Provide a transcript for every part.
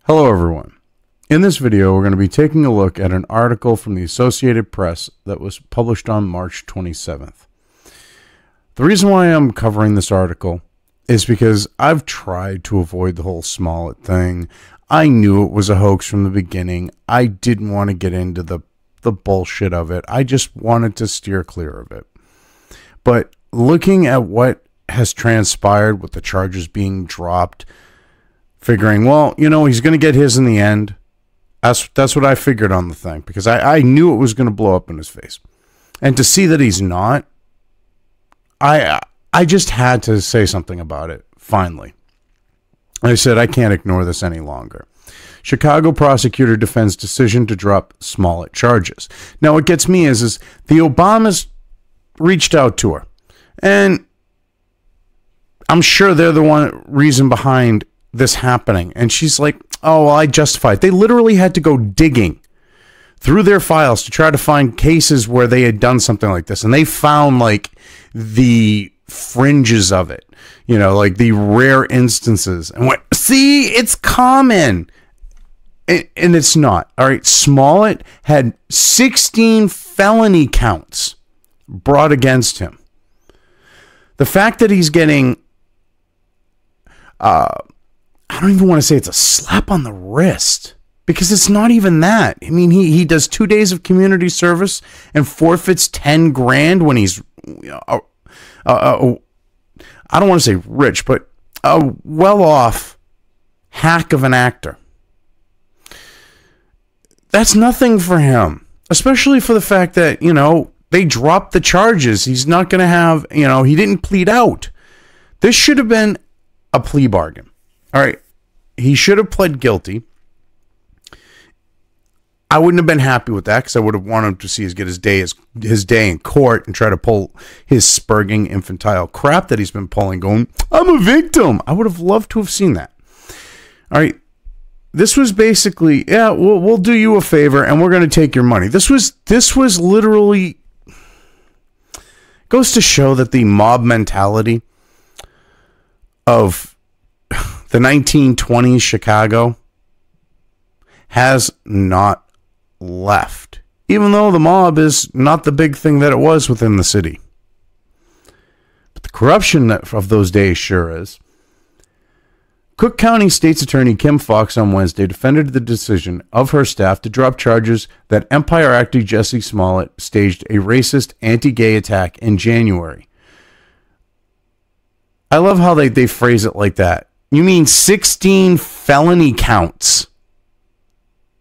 Hello everyone. In this video, we're going to be taking a look at an article from the Associated Press that was published on March 27th. The reason why I'm covering this article is because I've tried to avoid the whole Smollett thing. I knew it was a hoax from the beginning. I didn't want to get into the bullshit of it. I just wanted to steer clear of it. But looking at what has transpired with the charges being dropped, figuring, well, you know, he's going to get his in the end. That's what I figured on the thing, because I knew it was going to blow up in his face. And to see that he's not, I just had to say something about it, finally. I said, I can't ignore this any longer. Chicago prosecutor defends decision to drop Smollett charges. Now, what gets me is the Obamas reached out to her. And I'm sure they're the reason behind this happening. And she's like, oh, well, I justify it. They literally had to go digging through their files to try to find cases where they had done something like this. And they found like the fringes of it, you know, like the rare instances. And went, see, it's common. And it's not. All right. Smollett had 16 felony counts brought against him. The fact that he's getting, I don't even want to say it's a slap on the wrist, because it's not even that. I mean, he does 2 days of community service and forfeits 10 grand when he's, I don't want to say rich, but a well-off hack of an actor. That's nothing for him, especially for the fact that, you know, they dropped the charges. He's not going to have, you know, he didn't plead out. This should have been a plea bargain. All right. He should have pled guilty. I wouldn't have been happy with that, because I would have wanted him to get his day in court and try to pull his spurging infantile crap that he's been pulling, going, I'm a victim. I would have loved to have seen that. All right. This was basically, yeah, we'll do you a favor and we're going to take your money. This was literally, goes to show that the mob mentality of the 1920s Chicago has not left, even though the mob is not the big thing that it was within the city. But the corruption of those days sure is. Cook County State's Attorney Kim Foxx on Wednesday defended the decision of her staff to drop charges that Empire actor Jussie Smollett staged a racist anti-gay attack in January. I love how they phrase it like that. You mean 16 felony counts?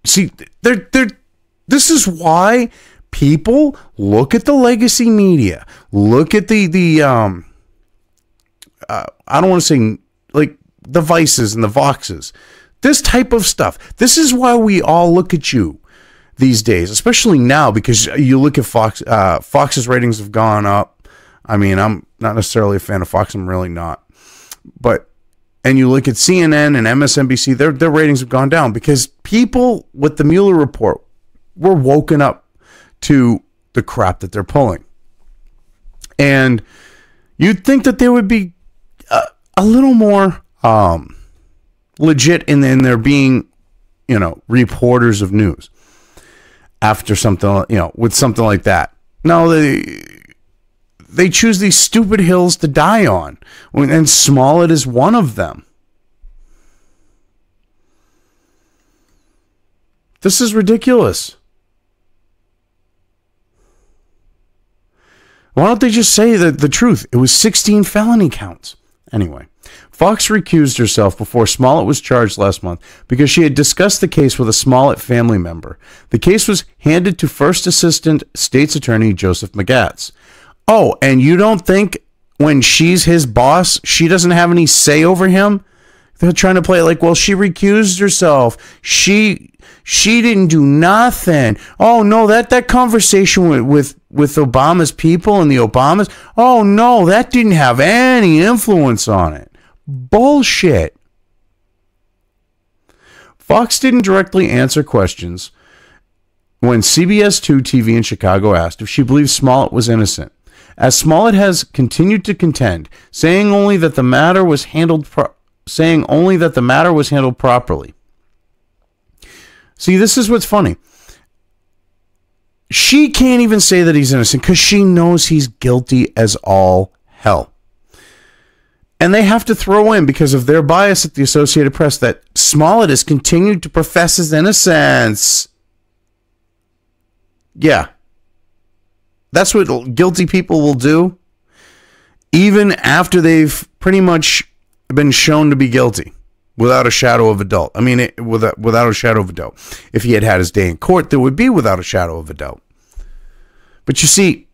See, this is why people look at the legacy media, look at the I don't want to say like the Vices and the Voxes, this type of stuff. This is why we all look at you these days, especially now, because you look at Fox. Fox's ratings have gone up. I mean, I'm not necessarily a fan of Fox. I'm really not. But, and you look at CNN and MSNBC, their ratings have gone down because people with the Mueller report were woken up to the crap that they're pulling. And you'd think that they would be a little more legit in their being, you know, reporters of news after something, you know, with something like that. No, they choose these stupid hills to die on, and Smollett is one of them. This is ridiculous. Why don't they just say the truth? It was 16 felony counts. Anyway, Fox recused herself before Smollett was charged last month because she had discussed the case with a Smollett family member. The case was handed to First Assistant State's Attorney Joseph Magatz. Oh, and you don't think when she's his boss, she doesn't have any say over him? They're trying to play it like, well, she recused herself. She didn't do nothing. Oh, no, that conversation with Obama's people and the Obamas, oh, no, that didn't have any influence on it. Bullshit. Fox didn't directly answer questions when CBS 2 TV in Chicago asked if she believes Smollett was innocent, as Smollett has continued to contend, saying only that the matter was handled properly. See, this is what's funny. She can't even say that he's innocent because she knows he's guilty as all hell. And they have to throw in, because of their bias at the Associated Press, that Smollett has continued to profess his innocence. Yeah. That's what guilty people will do, even after they've pretty much been shown to be guilty, without a shadow of a doubt. I mean, without a shadow of a doubt. If he had had his day in court, there would be without a shadow of a doubt. But you see,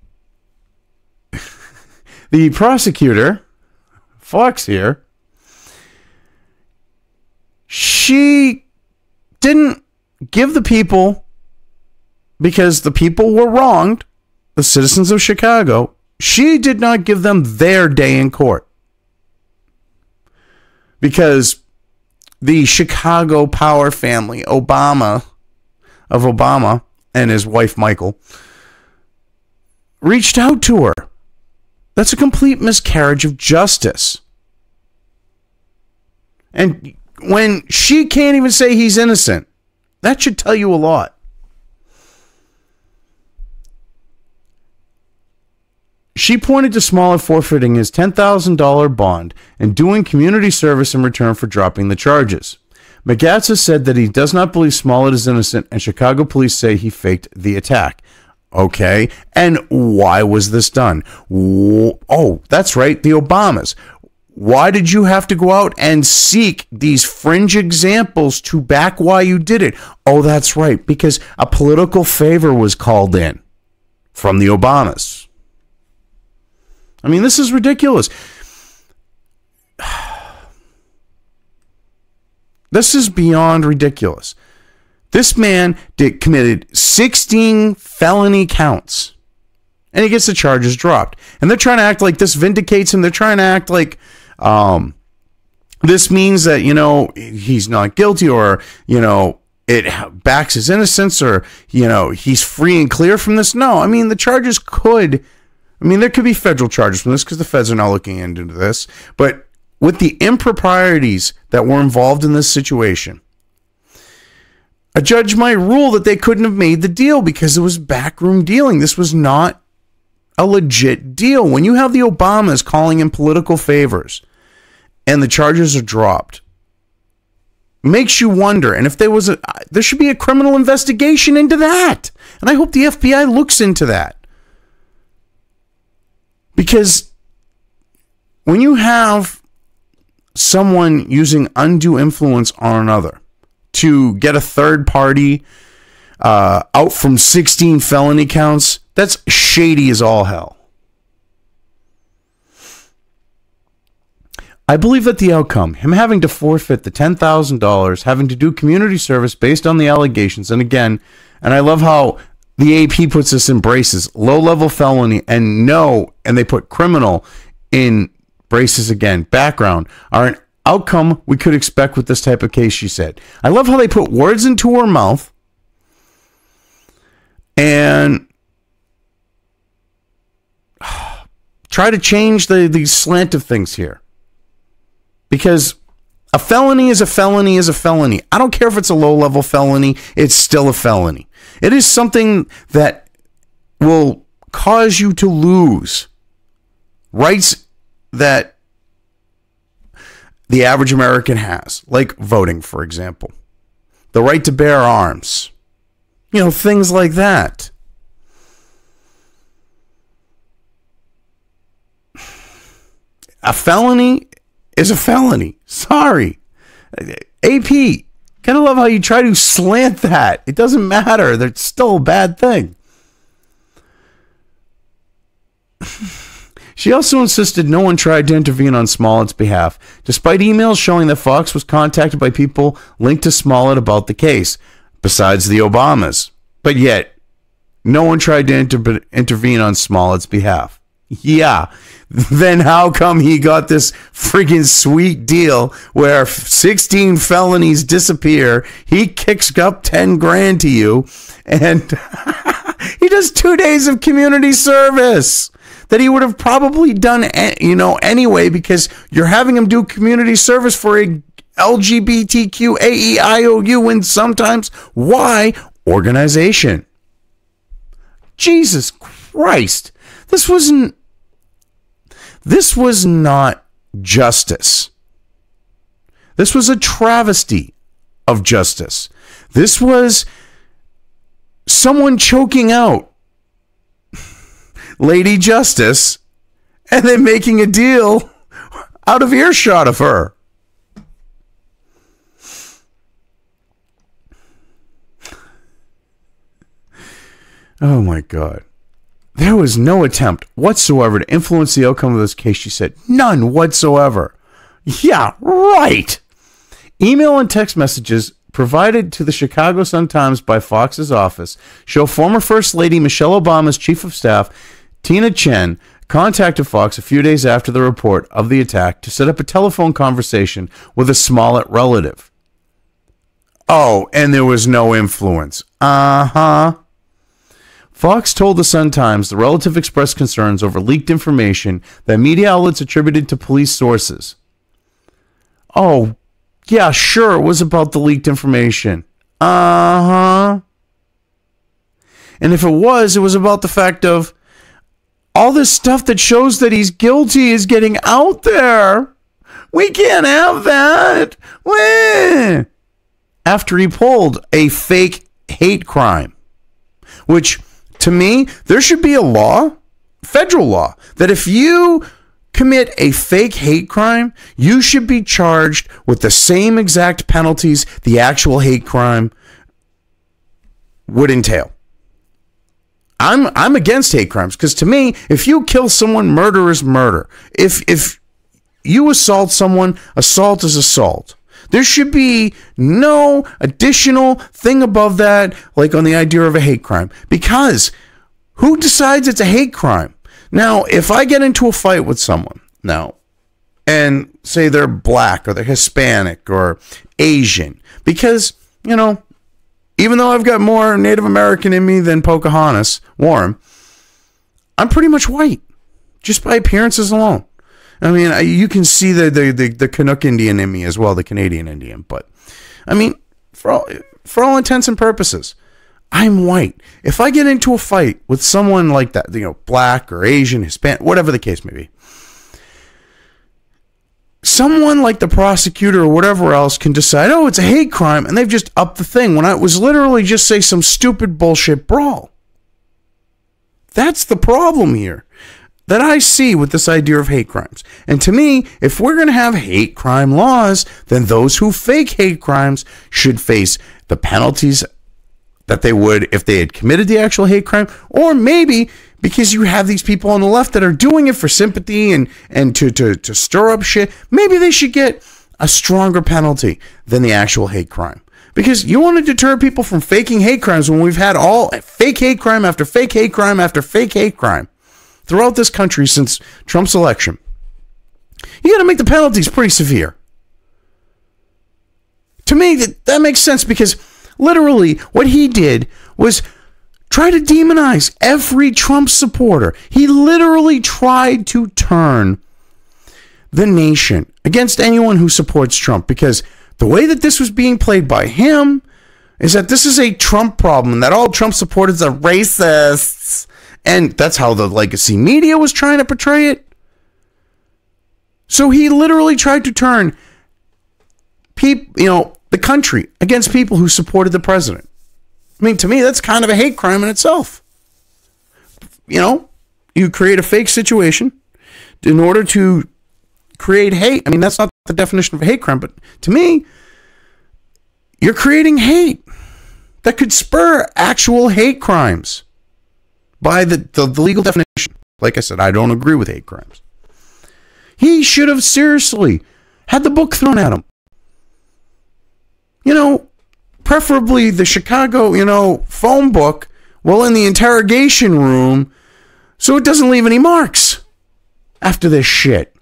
the prosecutor, Fox here, she didn't give the people, because the people were wronged, the citizens of Chicago, she did not give them their day in court. Because the Chicago power family, Obama and his wife Michael, reached out to her. That's a complete miscarriage of justice. And when she can't even say he's innocent, that should tell you a lot. She pointed to Smollett forfeiting his $10,000 bond and doing community service in return for dropping the charges. Magatsa said that he does not believe Smollett is innocent, and Chicago police say he faked the attack. Okay, and why was this done? Oh, that's right, the Obamas. Why did you have to go out and seek these fringe examples to back why you did it? Oh, that's right, because a political favor was called in from the Obamas. I mean, this is ridiculous. This is beyond ridiculous. This man committed 16 felony counts, and he gets the charges dropped. And they're trying to act like this vindicates him. They're trying to act like this means that, you know, he's not guilty, or, you know, it backs his innocence, or, you know, he's free and clear from this. No, I mean, the charges could... I mean, there could be federal charges from this because the feds are now looking into this. But with the improprieties that were involved in this situation, a judge might rule that they couldn't have made the deal because it was backroom dealing. This was not a legit deal. When you have the Obamas calling in political favors and the charges are dropped, makes you wonder. And if there was there should be a criminal investigation into that. And I hope the FBI looks into that. Because when you have someone using undue influence on another to get a third party out from 16 felony counts, that's shady as all hell. I believe that the outcome, him having to forfeit the $10,000, having to do community service based on the allegations, and again, and I love how the AP puts this in braces, low-level felony, and they put criminal in braces again, background, are an outcome we could expect with this type of case, she said. I love how they put words into her mouth and try to change the slant of things here. Because a felony is a felony is a felony. I don't care if it's a low-level felony, it's still a felony. It is something that will cause you to lose rights that the average American has, like voting, for example. The right to bear arms. You know, things like that. A felony is a felony. Sorry. AP, kind of love how you try to slant that. It doesn't matter. That's still a bad thing. She also insisted no one tried to intervene on Smollett's behalf, despite emails showing that Fox was contacted by people linked to Smollett about the case, besides the Obamas. But yet, no one tried to intervene on Smollett's behalf. Yeah, then how come he got this freaking sweet deal where 16 felonies disappear, he kicks up 10 grand to you, and he does 2 days of community service that he would have probably done, you know, anyway, because you're having him do community service for LGBTQAEIOU and sometimes Y organization. Jesus Christ. This was not justice. This was a travesty of justice. This was someone choking out Lady Justice and then making a deal out of earshot of her. Oh my God. There was no attempt whatsoever to influence the outcome of this case, she said. None whatsoever. Yeah, right. Email and text messages provided to the Chicago Sun-Times by Fox's office show former First Lady Michelle Obama's chief of staff, Tina Chen, contacted Fox a few days after the report of the attack to set up a telephone conversation with a Smollett relative. Oh, and there was no influence. Uh-huh. Fox told the Sun-Times the relative expressed concerns over leaked information that media outlets attributed to police sources. Oh, yeah, sure, it was about the leaked information. Uh-huh. And if it was about the fact of all this stuff that shows that he's guilty is getting out there. We can't have that. Wah. After he pulled a fake hate crime, which, to me, there should be a law, federal law, that if you commit a fake hate crime, you should be charged with the same exact penalties the actual hate crime would entail. I'm against hate crimes because, to me, if you kill someone, murder is murder. If you assault someone, assault is assault. There should be no additional thing above that, like on the idea of a hate crime. Because who decides it's a hate crime? Now, if I get into a fight with someone now, and say they're black or they're Hispanic or Asian, because, you know, even though I've got more Native American in me than Pocahontas, Warren, I'm pretty much white, just by appearances alone. I mean, you can see the Canuck Indian in me as well, the Canadian Indian. But, I mean, for all intents and purposes, I'm white. If I get into a fight with someone like that, you know, black or Asian, Hispanic, whatever the case may be, someone like the prosecutor or whatever else can decide, oh, it's a hate crime, and they've just upped the thing when it was literally just, say, some stupid bullshit brawl. That's the problem here that I see with this idea of hate crimes. And to me, if we're going to have hate crime laws, then those who fake hate crimes should face the penalties that they would if they had committed the actual hate crime, or maybe because you have these people on the left that are doing it for sympathy and to stir up shit, maybe they should get a stronger penalty than the actual hate crime. Because you want to deter people from faking hate crimes when we've had all fake hate crime after fake hate crime after fake hate crime throughout this country since Trump's election. You got to make the penalties pretty severe. To me, that makes sense, because literally what he did was try to demonize every Trump supporter. He literally tried to turn the nation against anyone who supports Trump, because the way that this was being played by him is that this is a Trump problem and that all Trump supporters are racists. And that's how the legacy media was trying to portray it. So he literally tried to turn the country against people who supported the president. I mean, to me, that's kind of a hate crime in itself. You know, you create a fake situation in order to create hate. I mean, that's not the definition of a hate crime, but to me, you're creating hate that could spur actual hate crimes by the legal definition. Like I said, I don't agree with hate crimes. He should have seriously had the book thrown at him. You know, preferably the Chicago, phone book while in the interrogation room so it doesn't leave any marks after this shit.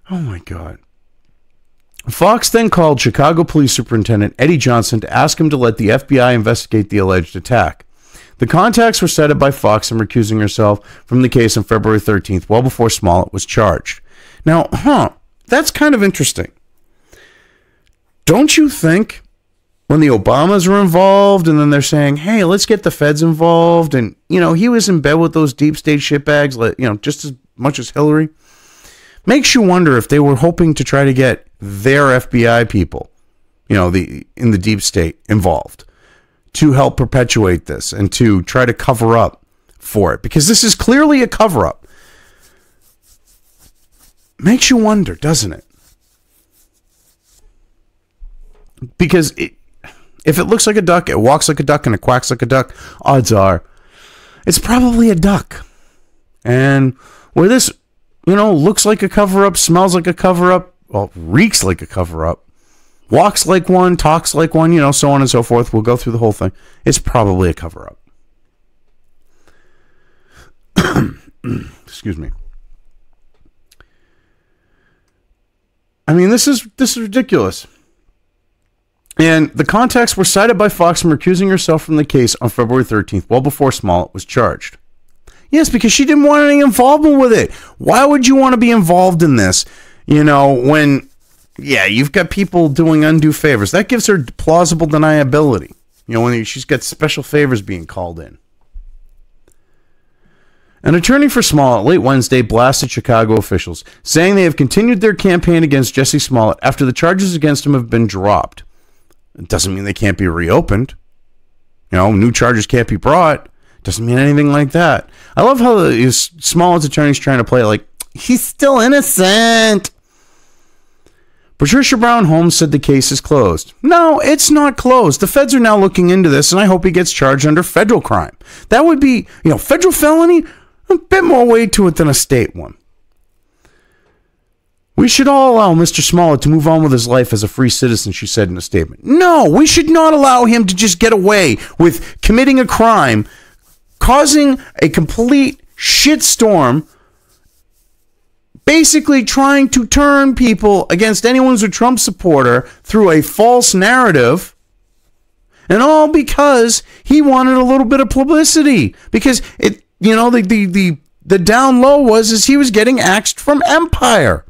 Oh my God. Fox then called Chicago Police Superintendent Eddie Johnson to ask him to let the FBI investigate the alleged attack. The contacts were set up by Fox in recusing herself from the case on February 13th, well before Smollett was charged. Now, that's kind of interesting. Don't you think when the Obamas are involved and then they're saying, hey, let's get the feds involved, and, he was in bed with those deep state shitbags, just as much as Hillary, makes you wonder if they were hoping to try to get their FBI people, in the deep state involved to help perpetuate this and to try to cover up for it, because this is clearly a cover up. Makes you wonder, doesn't it? Because if it looks like a duck, it walks like a duck, and it quacks like a duck, odds are it's probably a duck. And where this, looks like a cover-up, smells like a cover-up, well, reeks like a cover-up, walks like one, talks like one, so on and so forth. We'll go through the whole thing. It's probably a cover-up. Excuse me. I mean, this is ridiculous. And the contacts were cited by Fox from recusing herself from the case on February 13th, well before Smollett was charged. Yes, because she didn't want any involvement with it. Why would you want to be involved in this? When, you've got people doing undue favors. That gives her plausible deniability. When she's got special favors being called in. An attorney for Smollett late Wednesday blasted Chicago officials, saying they have continued their campaign against Jussie Smollett after the charges against him have been dropped. It doesn't mean they can't be reopened. New charges can't be brought. Doesn't mean anything like that. I love how Smollett's attorney's trying to play like he's still innocent. Patricia Brown Holmes said the case is closed. No, it's not closed. The feds are now looking into this, and I hope he gets charged under federal crime. That would be, federal felony, a bit more weight to it than a state one. We should all allow Mr. Smollett to move on with his life as a free citizen, she said in a statement. No, we should not allow him to just get away with committing a crime, causing a complete shitstorm, basically trying to turn people against anyone who's a Trump supporter through a false narrative, and all because he wanted a little bit of publicity. Because it, the down low was he was getting axed from Empire.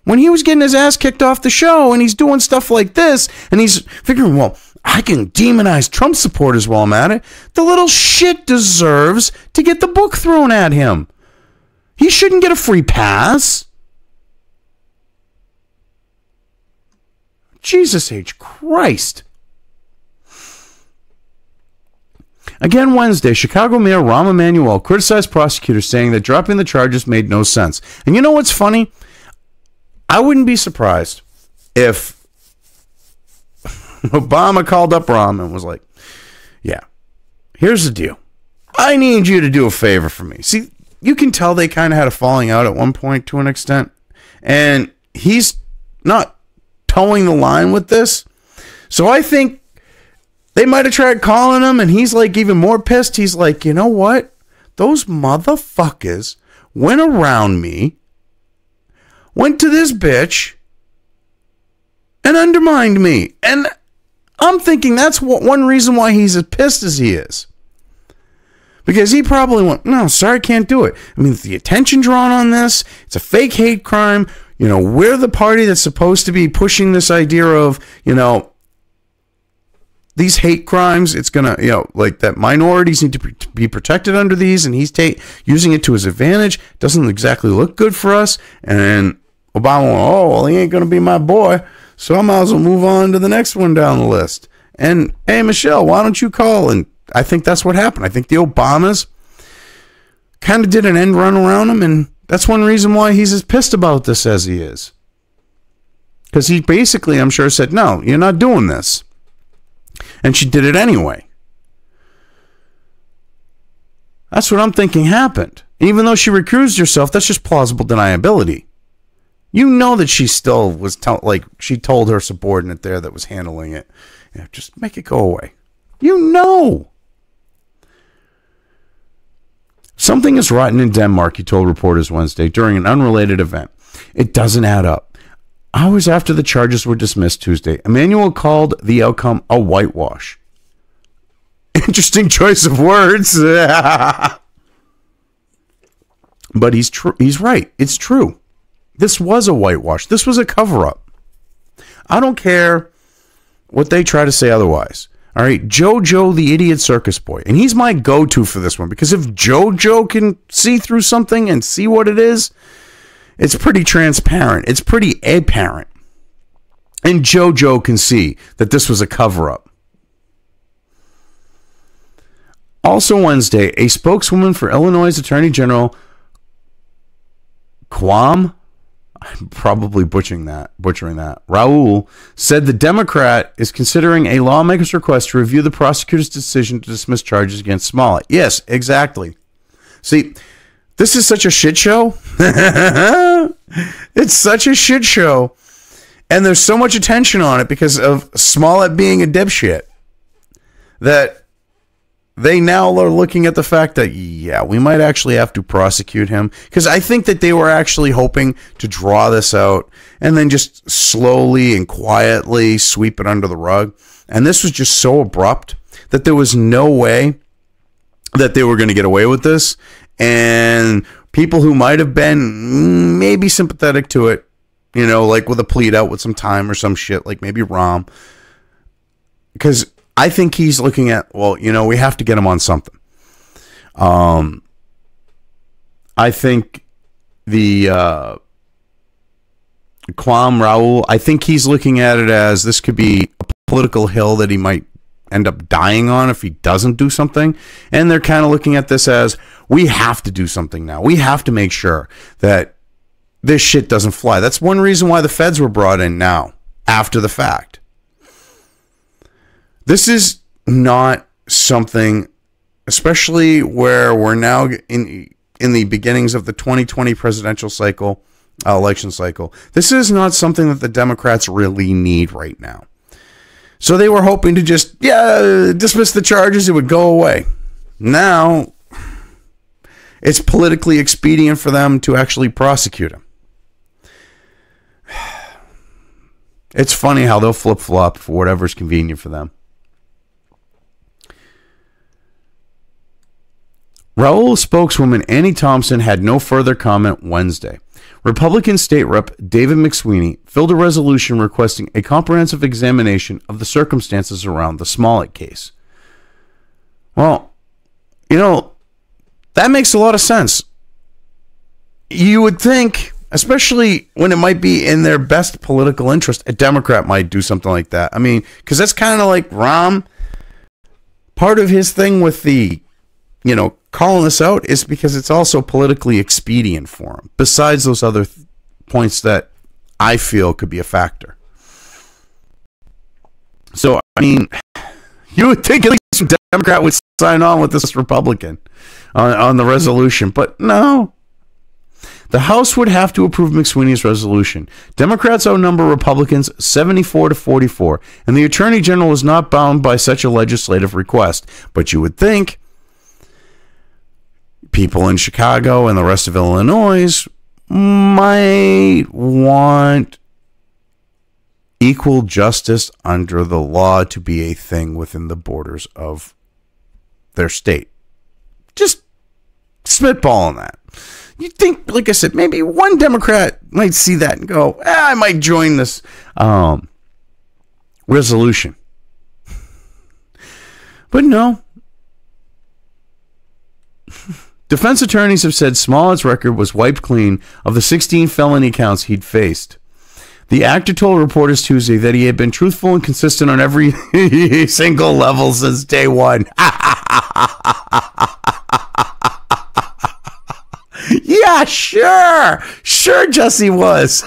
When he was getting his ass kicked off the show and he's doing stuff like this and he's figuring, well, I can demonize Trump supporters while I'm at it. The little shit deserves to get the book thrown at him. He shouldn't get a free pass. Jesus H. Christ. Again Wednesday, Chicago Mayor Rahm Emanuel criticized prosecutors, saying that dropping the charges made no sense. And you know what's funny? I wouldn't be surprised if Obama called up Rahm and was like, yeah, here's the deal. I need you to do a favor for me. See, you can tell they kind of had a falling out at one point to an extent. And he's not towing the line with this. So I think they might have tried calling him, and he's like even more pissed. He's like, you know what? Those motherfuckers went around me, went to this bitch, and undermined me. And I'm thinking that's one reason why he's as pissed as he is. Because he probably went, no, sorry, can't do it. I mean, the attention drawn on this, it's a fake hate crime. We're the party that's supposed to be pushing this idea of, these hate crimes. It's going to, like that minorities need to be protected under these, and he's using it to his advantage. Doesn't exactly look good for us. And Obama went, oh, well, he ain't going to be my boy, so I might as well move on to the next one down the list. And, hey, Michelle, why don't you call? And I think that's what happened. I think the Obamas kind of did an end run around him, and that's one reason why he's as pissed about this as he is. Because he basically, I'm sure, said, no, you're not doing this. And she did it anyway. That's what I'm thinking happened. And even though she recused herself, that's just plausible deniability. You know that she still was, she told her subordinate there that was handling it, just make it go away. You know. Something is rotten in Denmark, he told reporters Wednesday during an unrelated event. It doesn't add up. Hours after the charges were dismissed Tuesday, Emanuel called the outcome a whitewash. Interesting choice of words. But he's right. It's true. This was a whitewash. This was a cover-up. I don't care what they try to say otherwise. All right, JoJo the idiot circus boy. And he's my go-to for this one, because if JoJo can see through something and see what it is, it's pretty transparent. It's pretty apparent. And JoJo can see that this was a cover-up. Also Wednesday, a spokeswoman for Illinois Attorney General Quam, I'm probably butchering that, Raul, said the Democrat is considering a lawmaker's request to review the prosecutor's decision to dismiss charges against Smollett. Yes, exactly. See, this is such a shit show. It's such a shit show. And there's so much attention on it because of Smollett being a dipshit that they now are looking at the fact that, yeah, we might actually have to prosecute him. Because I think that they were actually hoping to draw this out and then just slowly and quietly sweep it under the rug. And this was just so abrupt that there was no way that they were going to get away with this. And people who might have been maybe sympathetic to it, you know, like with a plead out with some time or some shit, like maybe Rom. Because I think he's looking at, well, you know, we have to get him on something. I think the Quam Raul, I think he's looking at it as this could be a political hill that he might end up dying on if he doesn't do something. And they're kind of looking at this as, we have to do something now. We have to make sure that this shit doesn't fly. That's one reason why the feds were brought in now, after the fact. This is not something, especially where we're now in the beginnings of the 2020 presidential cycle, election cycle. This is not something that the Democrats really need right now. So they were hoping to just, dismiss the charges. It would go away. Now, it's politically expedient for them to actually prosecute him. It's funny how they'll flip-flop for whatever's convenient for them. Raul spokeswoman Annie Thompson had no further comment Wednesday. Republican State Rep David McSweeney filled a resolution requesting a comprehensive examination of the circumstances around the Smollett case. Well, you know, that makes a lot of sense. You would think, especially when it might be in their best political interest, a Democrat might do something like that. I mean, because that's kind of like Rahm. Part of his thing with the, you know, calling this out is because it's also politically expedient for him, besides those other points that I feel could be a factor. So, I mean, you would think at least a Democrat would sign on with this Republican on the resolution, but no. The House would have to approve McSweeney's resolution. Democrats outnumber Republicans 74-44, and the Attorney General is not bound by such a legislative request. But you would think people in Chicago and the rest of Illinois might want equal justice under the law to be a thing within the borders of their state. Just spitballing that. You'd think, like I said, maybe one Democrat might see that and go, I might join this resolution. But no. Defense attorneys have said Smollett's record was wiped clean of the 16 felony counts he'd faced. The actor told reporters Tuesday that he had been truthful and consistent on every single level since day one. Yeah, sure. Sure, Jussie was.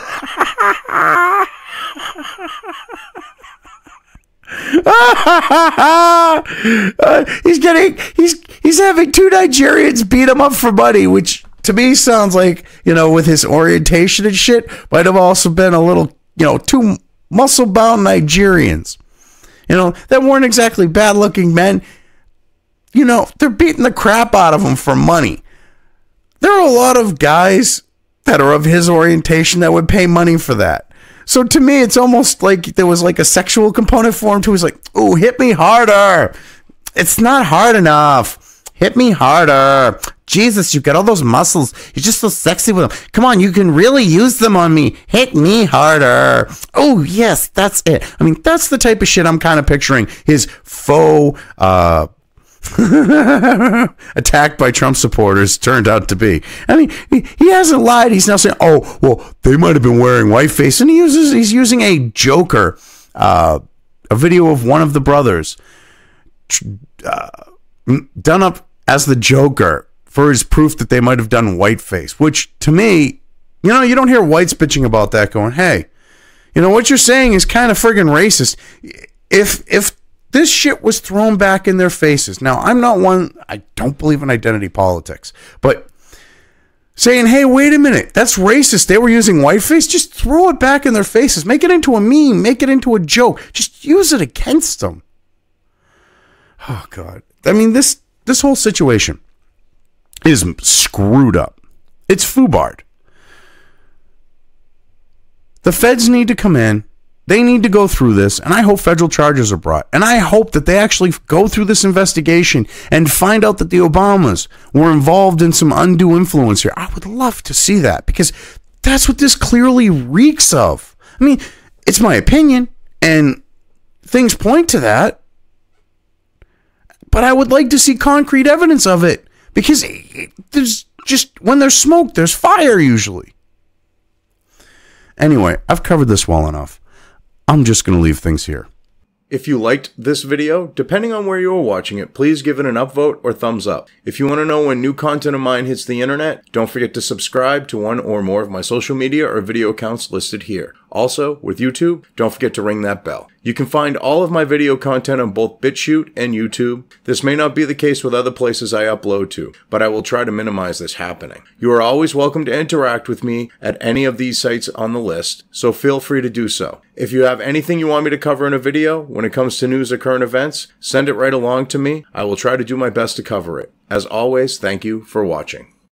He's having two Nigerians beat him up for money, which to me sounds like, you know, with his orientation and shit, might have also been a little, you know, two muscle-bound Nigerians, you know, that weren't exactly bad-looking men. You know, they're beating the crap out of him for money. There are a lot of guys that are of his orientation that would pay money for that. So to me, it's almost like there was like a sexual component for him too. He's like, "Ooh, hit me harder." It's not hard enough. Hit me harder. Jesus, you've got all those muscles. You're just so sexy with them. Come on, you can really use them on me. Hit me harder. Oh, yes, that's it. I mean, that's the type of shit I'm kind of picturing his faux attacked by Trump supporters turned out to be. I mean, he hasn't lied. He's now saying, oh, well, they might have been wearing whiteface. And he's using a Joker, a video of one of the brothers done up as the Joker for his proof that they might have done whiteface, which to me, you don't hear whites bitching about that going, hey, what you're saying is kind of friggin' racist. If this shit was thrown back in their faces. Now, I don't believe in identity politics, but saying, hey, wait a minute, that's racist. They were using whiteface. Just throw it back in their faces. Make it into a meme. Make it into a joke. Just use it against them. Oh, God. I mean, this whole situation is screwed up. It's foobarred. The feds need to come in. They need to go through this, and I hope federal charges are brought. And I hope that they actually go through this investigation and find out that the Obamas were involved in some undue influence here. I would love to see that, because that's what this clearly reeks of. I mean, it's my opinion, and things point to that. But I would like to see concrete evidence of it, because there's just, when there's smoke, there's fire usually. Anyway, I've covered this well enough. I'm just going to leave things here. If you liked this video, depending on where you are watching it, please give it an upvote or thumbs up. If you want to know when new content of mine hits the internet, don't forget to subscribe to one or more of my social media or video accounts listed here. Also, with YouTube, don't forget to ring that bell. You can find all of my video content on both BitChute and YouTube. This may not be the case with other places I upload to, but I will try to minimize this happening. You are always welcome to interact with me at any of these sites on the list, so feel free to do so. If you have anything you want me to cover in a video, when it comes to news or current events, send it right along to me. I will try to do my best to cover it. As always, thank you for watching.